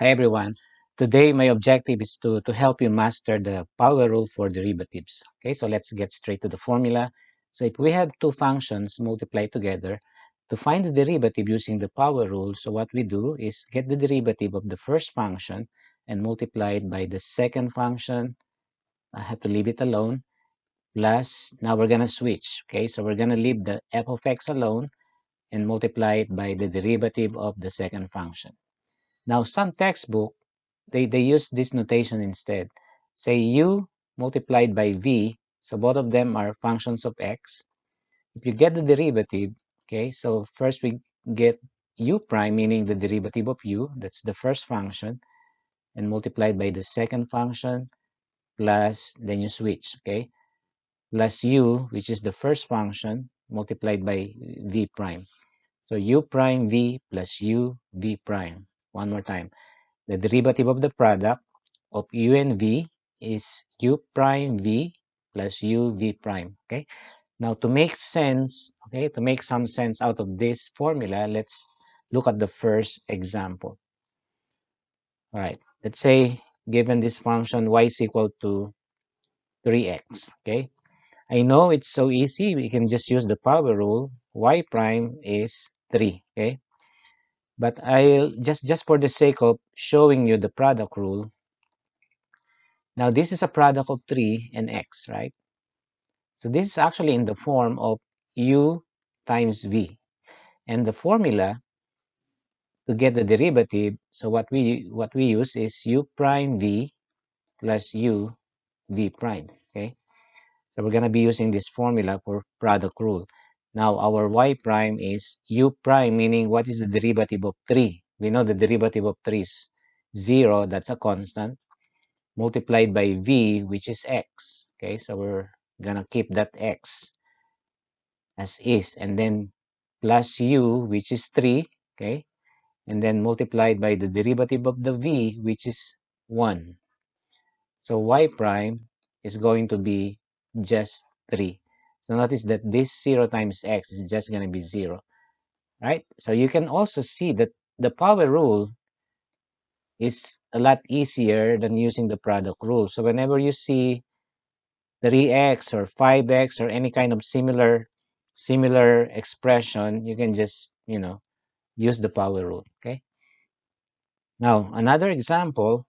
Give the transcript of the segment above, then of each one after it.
Hi everyone. Today my objective is to help you master the power rule for derivatives. Okay, so let's get straight to the formula. So if we have two functions multiplied together, to find the derivative using the power rule, so what we do is get the derivative of the first function and multiply it by the second function. I have to leave it alone. Plus, now we're going to switch. Okay, so we're going to leave the f of x alone and multiply it by the derivative of the second function. Now, some textbook they use this notation instead. Say u multiplied by v, so both of them are functions of x. If you get the derivative, okay, so first we get u prime, meaning the derivative of u, that's the first function, and multiplied by the second function, plus, then you switch, okay, plus u, which is the first function, multiplied by v prime. So u prime v plus u v prime. One more time. The derivative of the product of u and v is u prime v plus u v prime. Okay. Now to make sense, okay, to make some sense out of this formula, let's look at the first example. All right. Let's say given this function y is equal to 3x. Okay. I know it's so easy. We can just use the power rule. Y prime is 3. Okay. But I'll just for the sake of showing you the product rule. Now this is a product of 3 and x, right? So this is actually in the form of u times v. And the formula to get the derivative, so what we use is u prime v plus u v prime, okay? So we're going to be using this formula for product rule. Now our y prime is u prime, meaning what is the derivative of 3? We know the derivative of 3 is 0, that's a constant, multiplied by v, which is x. Okay, so we're going to keep that x as is, and then plus u, which is 3, okay, and then multiplied by the derivative of the v, which is 1. So y prime is going to be just 3. So notice that this 0 times x is just going to be 0, right? So you can also see that the power rule is a lot easier than using the product rule. So whenever you see 3x or 5x or any kind of similar expression, you can just, use the power rule, okay? Now, another example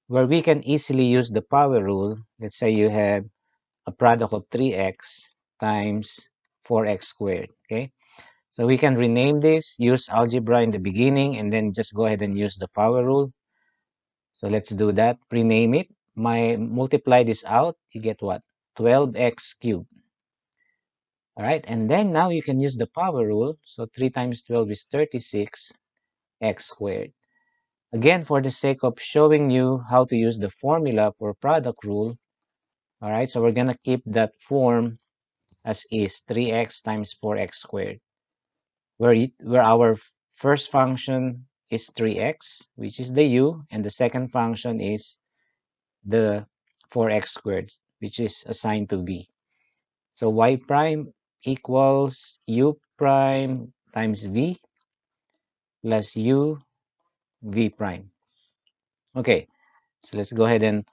where we can easily use the power rule, let's say you have a product of 3x times 4x squared, okay? So we can rename this, use algebra in the beginning, and then just go ahead and use the power rule. So let's do that, rename it. Multiply this out, you get what? 12x cubed. All right, and then now you can use the power rule. So 3 times 12 is 36 x squared. Again, for the sake of showing you how to use the formula for product rule, all right, so we're going to keep that form as is, 3x times 4x squared, where our first function is 3x, which is the u, and the second function is the 4x squared, which is assigned to v. So y prime equals u prime times v plus u v prime. Okay, so let's go ahead and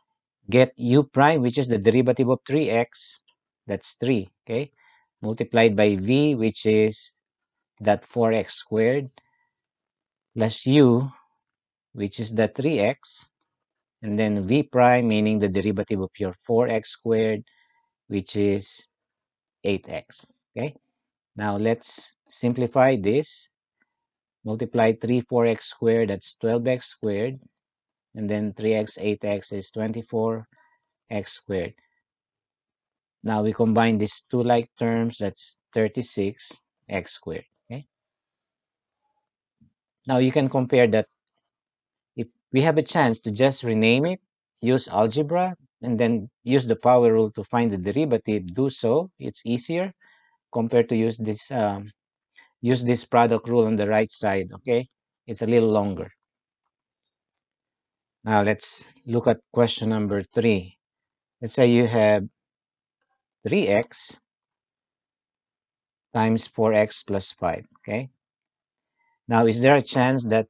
get u prime, which is the derivative of 3x. That's 3, okay? Multiplied by v, which is that 4x squared, plus u, which is the 3x, and then v prime, meaning the derivative of your 4x squared, which is 8x, okay? Now let's simplify this. Multiply 3, 4x squared, that's 12x squared. And then 3x, 8x is 24x squared. Now we combine these two like terms, that's 36x squared. Okay. Now you can compare that. If we have a chance to just rename it, use algebra, and then use the power rule to find the derivative, do so. It's easier compared to use this product rule on the right side. Okay, it's a little longer. Now let's look at question number 3. Let's say you have 3x times 4x plus 5, okay? Now, is there a chance that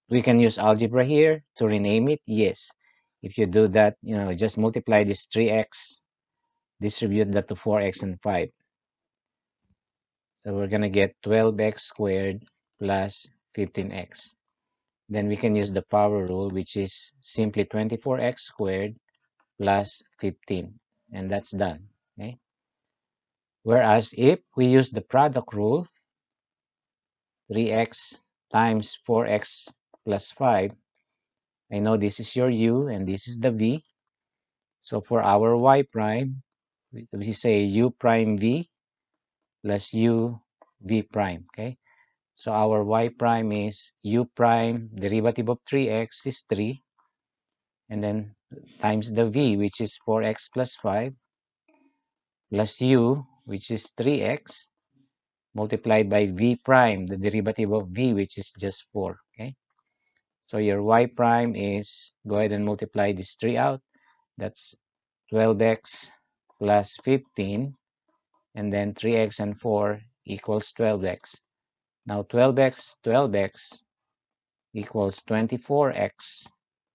We can use algebra here to rename it. Yes. If you do that, just multiply this 3x, distribute that to 4x and 5. So we're going to get 12x squared plus 15x. Then we can use the power rule, which is simply 24x squared plus 15. And that's done. Okay. Whereas if we use the product rule, 3x times 4x plus 5, I know this is your u and this is the v. So for our y prime, we say u prime v plus u v prime. Okay. So our y prime is u prime, derivative of 3x is 3, and then times the v, which is 4x plus 5, plus u, which is 3x, multiplied by v prime, the derivative of v, which is just 4. Okay. So your y prime is, go ahead and multiply this 3 out. That's 12x plus 15, and then 3x and 4 equals 12x. Now 12x equals 24x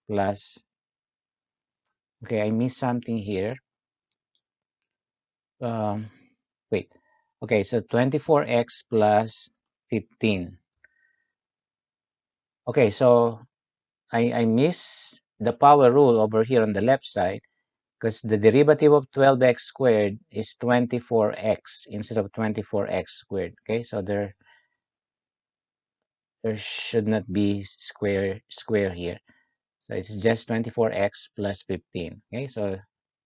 plus, okay, I missed something here. Wait, okay, so 24x plus 15. Okay, so I miss the power rule over here on the left side, because the derivative of 12x squared is 24x instead of 24x squared. Okay, so there should not be square here. So it's just 24x plus 15. Okay, so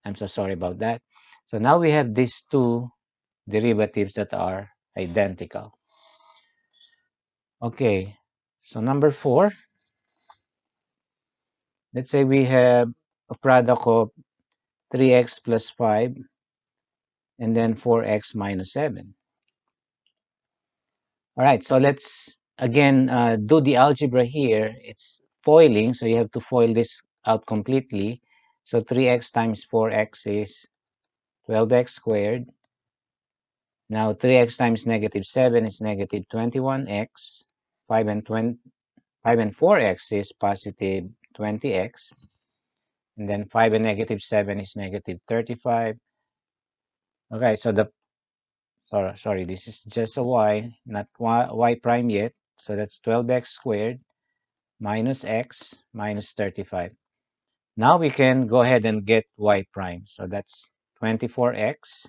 I'm so sorry about that. So now we have these two derivatives that are identical. Okay, so number 4, let's say we have a product of 3x plus 5 and then 4x minus 7. All right, so let's again do the algebra here. It's foiling, so you have to foil this out completely. So 3x times 4x is 12x squared. Now 3x times negative 7 is negative 21x. 5 and 4x is positive 20x. And then 5 and negative 7 is negative 35. Okay, so sorry, this is just a y, not y prime yet. So that's 12x squared minus x minus 35. Now we can go ahead and get y prime. So that's 24x.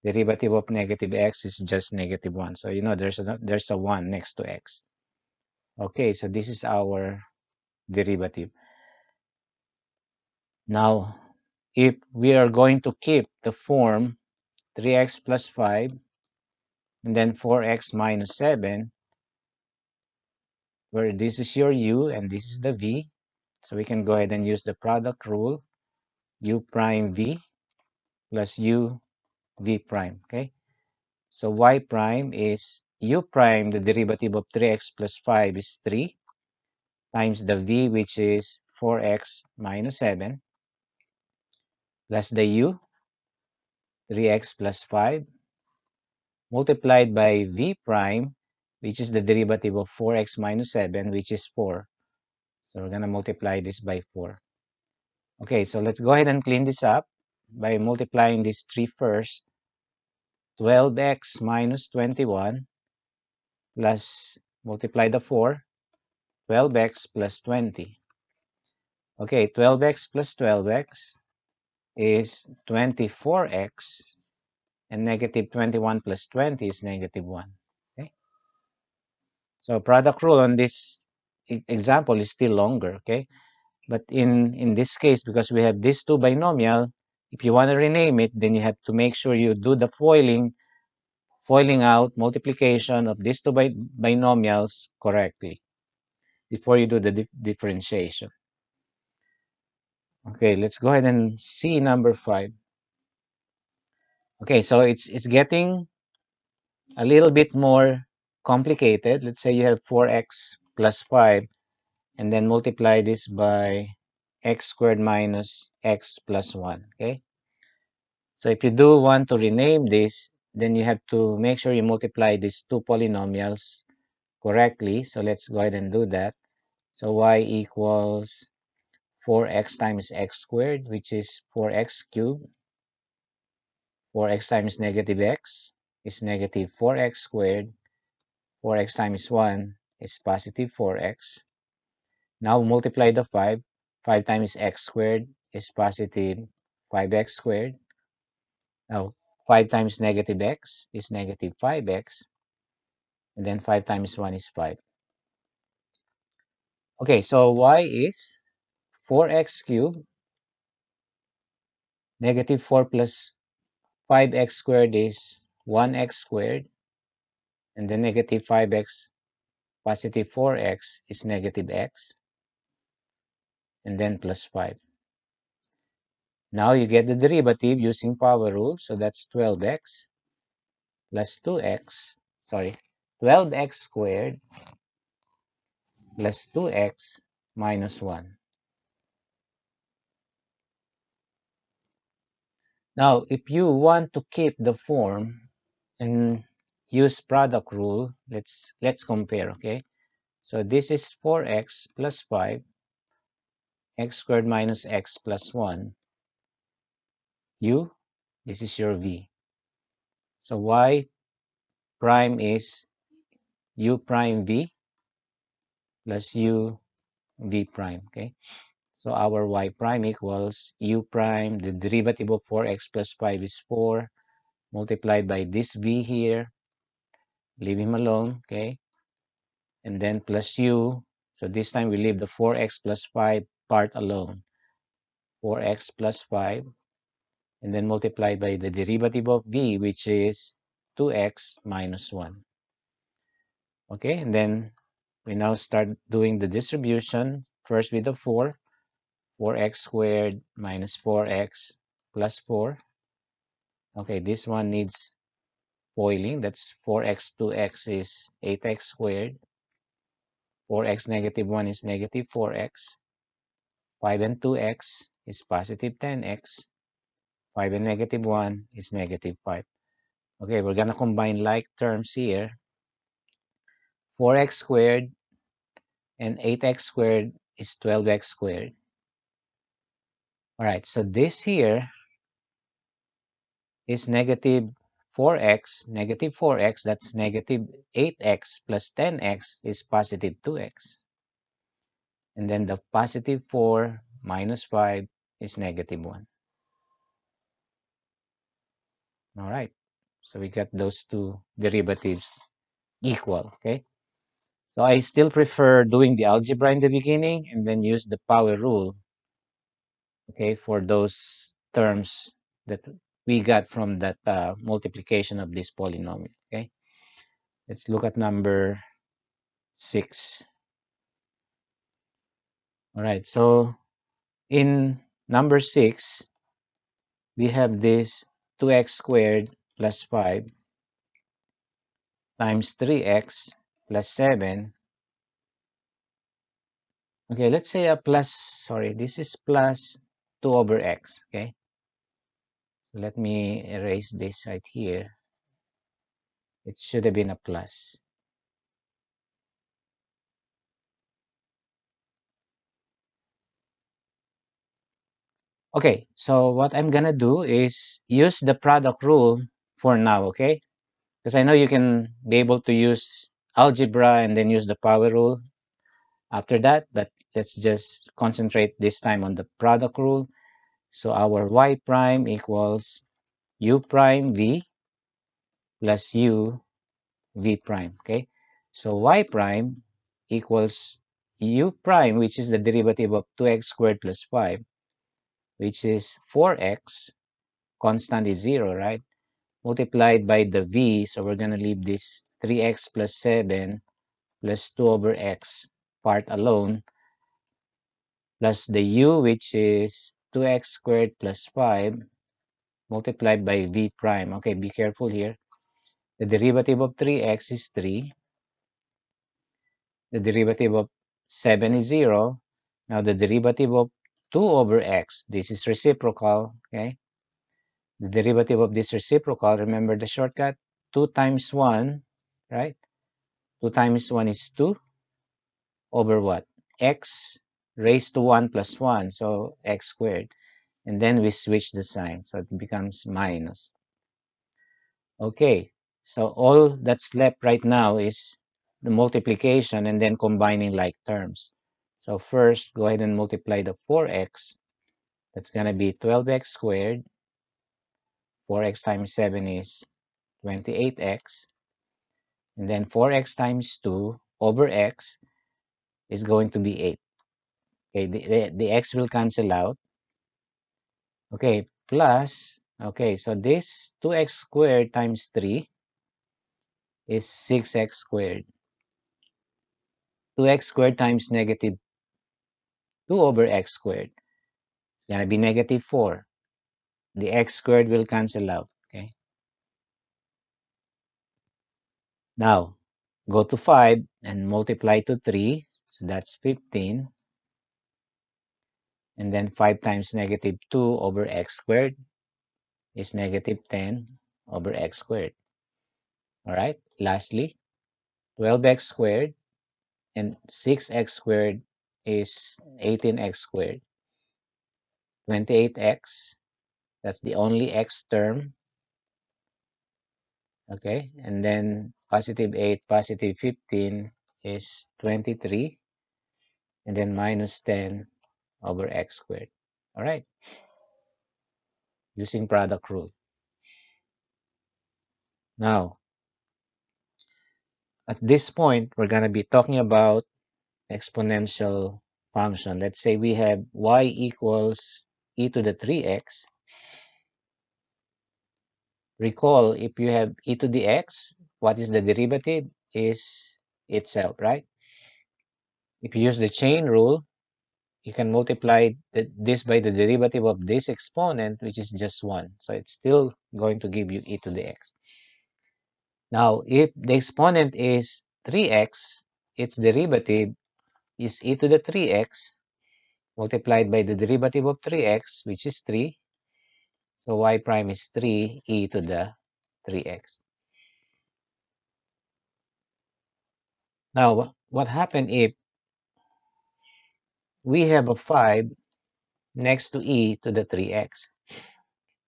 Derivative of negative x is just negative 1. So there's a 1 next to x. Okay, so this is our derivative. Now, if we are going to keep the form 3x plus 5 and then 4x minus 7, where this is your u and this is the v, so we can go ahead and use the product rule, u prime v plus u v prime. Okay, so y prime is u prime, the derivative of 3x plus 5 is 3, times the v, which is 4x minus 7, plus the u, 3x plus 5, multiplied by v prime, which is the derivative of 4x minus 7, which is 4. So we're going to multiply this by 4. Okay, so let's go ahead and clean this up by multiplying these 3 first. 12x minus 21 plus, multiply the 4, 12x plus 20. Okay, 12x plus 12x is 24x, and negative 21 plus 20 is negative 1. Okay, so product rule on this example is still longer. Okay, but in this case, because we have these two binomial, if you want to rename it, then you have to make sure you do the foiling out multiplication of these two binomials correctly before you do the differentiation. Okay, let's go ahead and see number 5. Okay, so it's getting a little bit more complicated. Let's say you have 4x plus 5 and then multiply this by x squared minus x plus 1. Okay, so if you do want to rename this, then you have to make sure you multiply these two polynomials correctly. So let's go ahead and do that. So y equals 4x times x squared, which is 4x cubed. 4x times negative x is negative 4x squared. 4x times 1 is positive 4x. Now multiply the 5. 5 times x squared is positive 5x squared. Now 5 times negative x is negative 5x. And then 5 times 1 is 5. Okay, so y is 4x cubed. Negative 4 plus 5x squared is 1x squared. And then negative 5x positive 4x is negative x. And then plus 5. Now you get the derivative using power rule. So that's 12x plus 2x. Sorry, 12x squared plus 2x minus 1. Now, if you want to keep the form and use product rule, let's compare, okay? So this is 4x plus 5, x squared minus x plus 1. U, this is your v. So y prime is u prime v plus u v prime, okay? So our y prime equals u prime, the derivative of 4x plus 5 is 4, multiplied by this v here, leave him alone, okay? And then plus u, so this time we leave the 4x plus 5 part alone. 4x plus 5, and then multiplied by the derivative of v, which is 2x minus 1. Okay, and then we now start doing the distribution, first with the 4, 4x squared minus 4x plus 4. Okay, this one needs foiling. That's 4x 2x is 8x squared. 4x negative 1 is negative 4x. 5 and 2x is positive 10x. 5 and negative 1 is negative 5. Okay, we're going to combine like terms here. 4x squared and 8x squared is 12x squared. All right, so this here is negative 4x, that's negative 8x plus 10x is positive 2x. And then the positive 4 minus 5 is negative 1. All right, so we got those two derivatives equal, okay? So I still prefer doing the algebra in the beginning and then use the power rule, okay, for those terms that we got from that multiplication of this polynomial, okay? Let's look at number 6. All right, so in number 6, we have this 2x squared plus 5 times 3x plus 7. Okay, let's say a plus, sorry, this is plus 2 over x, okay? Let me erase this right here. It should have been a plus. Okay, so what I'm gonna do is use the product rule for now, okay? Because I know you can be able to use algebra and then use the power rule after that, but let's just concentrate this time on the product rule. So our y prime equals u prime v plus u v prime, okay? So y prime equals u prime, which is the derivative of 2x squared plus 5, which is 4x, constant is 0, right? Multiplied by the v, so we're going to leave this 3x plus 7 plus 2 over x part alone, plus the u, which is 2x squared plus 5, multiplied by v prime. Okay, be careful here. The derivative of 3x is 3. The derivative of 7 is 0. Now the derivative of 2 over x, this is reciprocal, okay? The derivative of this reciprocal, remember the shortcut? 2 times 1, right? 2 times 1 is 2 over what? x raised to 1 plus 1, so x squared. And then we switch the sign, so it becomes minus. Okay, so all that's left right now is the multiplication and then combining like terms. So first, go ahead and multiply the 4x. That's going to be 12x squared. 4x times 7 is 28x. And then 4x times 2 over x is going to be 8. Okay, the x will cancel out. Okay, plus, okay, so this 2x squared times 3 is 6x squared. 2x squared times negative 2 over x squared. It's going to be negative 4. The x squared will cancel out. Okay. Now, go to 5 and multiply to 3. So that's 15. And then 5 times negative 2 over x squared is negative 10 over x squared. All right. Lastly, 12x squared and 6x squared is 18x squared. 28x, that's the only x term. Okay, and then positive 8, positive 15 is 23, and then minus 10 over x squared. All right, using product rule. Now, at this point, we're going to be talking about exponential function. Let's say we have y equals e to the 3x. Recall, if you have e to the x, what is the derivative? Is itself, right? If you use the chain rule, you can multiply this by the derivative of this exponent, which is just 1. So it's still going to give you e to the x. Now, if the exponent is 3x, its derivative is e to the 3x multiplied by the derivative of 3x, which is 3. So y prime is 3 e to the 3x. Now, what happened if we have a 5 next to e to the 3x?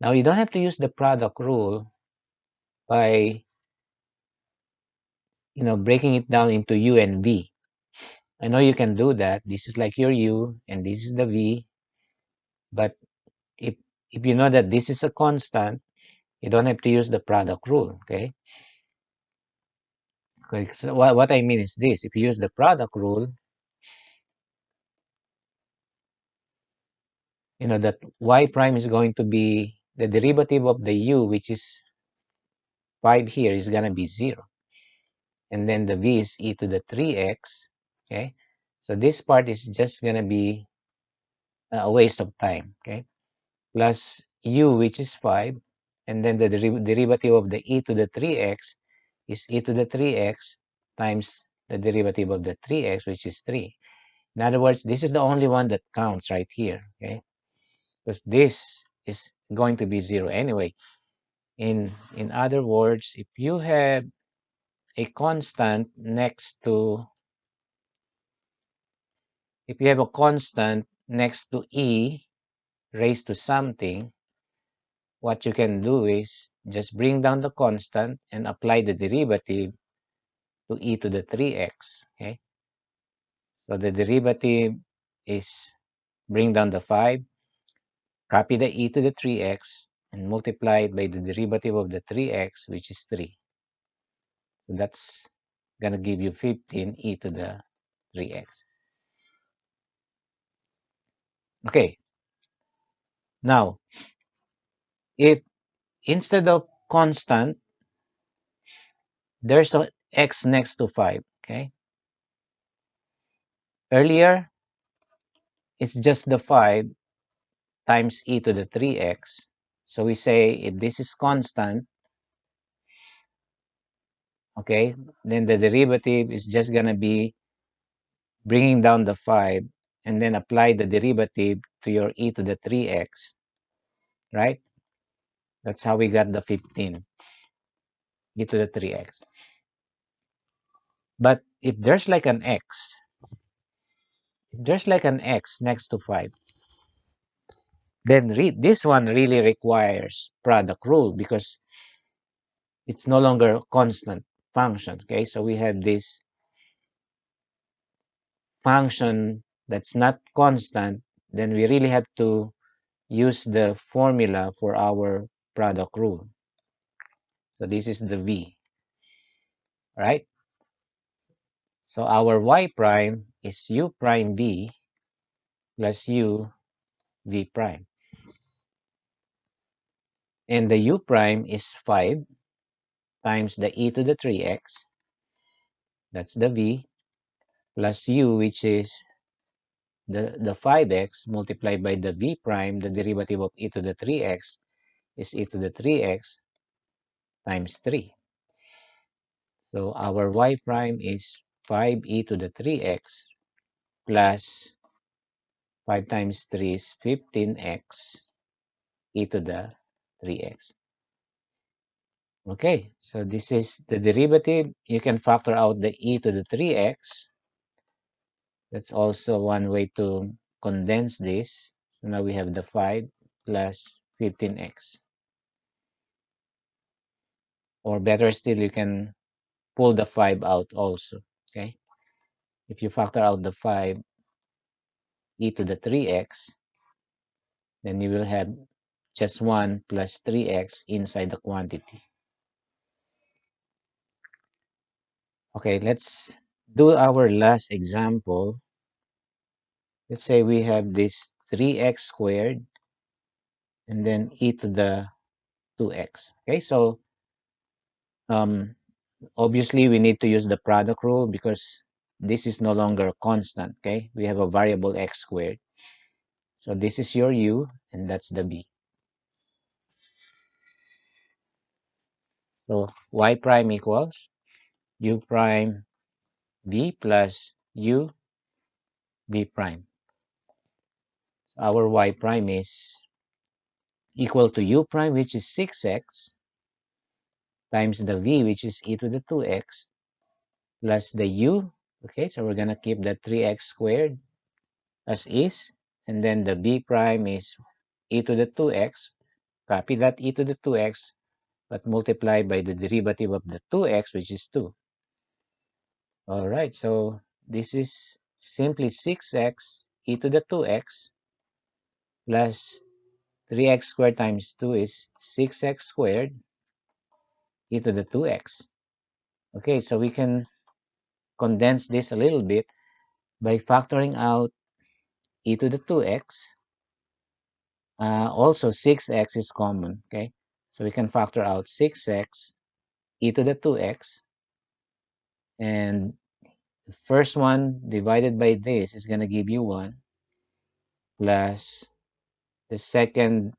Now, you don't have to use the product rule by breaking it down into u and v. I know you can do that. This is like your u and this is the v. But if you know that this is a constant, you don't have to use the product rule, okay? So what I mean is this. If you use the product rule, that y prime is going to be the derivative of the u, which is 5 here, is going to be 0. And then the v is e to the 3x, okay? So this part is just going to be a waste of time, okay? Plus u, which is 5, and then the derivative of the e to the 3x is e to the 3x times the derivative of the 3x, which is 3. In other words, this is the only one that counts right here, okay? Because this is going to be 0 anyway. In other words, if you have a constant next to, e raised to something, what you can do is just bring down the constant and apply the derivative to e to the 3x, okay? So the derivative is bring down the 5, copy the e to the 3x, and multiply it by the derivative of the 3x, which is 3. So that's going to give you 15 e to the 3x. Okay. Now, if instead of constant, there's a x next to 5, okay? Earlier, it's just the 5 times e to the 3x. So we say if this is constant, okay, then the derivative is just going to be bringing down the 5 and then apply the derivative to your e to the 3x, right? That's how we got the 15 e to the 3x. But if there's like an x, there's like an x next to 5. Then this one really requires product rule because it's no longer a constant function. Okay, so we have this function that's not constant, then we really have to use the formula for our product rule. So this is the v, right? So our y prime is u prime v plus u v prime. And the u prime is 5 times the e to the 3x, that's the v, plus u, which is the 5x multiplied by the v prime, the derivative of e to the 3x is e to the 3x times 3. So our y prime is 5e to the 3x plus 5 times 3 is 15x e to the 3x. Okay, so this is the derivative. You can factor out the e to the 3x. That's also one way to condense this. So now we have the 5 plus 15x. Or better still, you can pull the 5 out also. Okay, if you factor out the 5 e to the 3x, then you will have just 1 plus 3x inside the quantity. Okay, let's do our last example. Let's say we have this 3x squared and then e to the 2x. Okay, so obviously we need to use the product rule because this is no longer constant. Okay, we have a variable x squared. So this is your u and that's the b. So y prime equals u prime v plus u v prime. So our y prime is equal to u prime, which is 6x, times the v, which is e to the 2x, plus the u. Okay, so we're going to keep the 3x squared as is. And then the b prime is e to the 2x. Copy that e to the 2x, but multiply by the derivative of the 2x, which is 2. All right, so this is simply 6x e to the 2x plus 3x squared times 2 is 6x squared e to the 2x. Okay, so we can condense this a little bit by factoring out e to the 2x. Also, 6x is common, okay? So we can factor out 6x e to the 2x. And the first one divided by this is going to give you 1 plus the second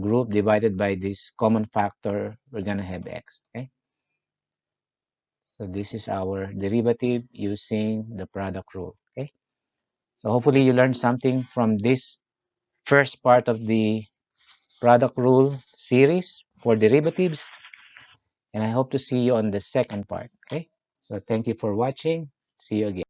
group divided by this common factor, we're going to have x, okay? So this is our derivative using the product rule, okay? So hopefully you learned something from this first part of the product rule series for derivatives. And I hope to see you on the second part, okay? So thank you for watching. See you again.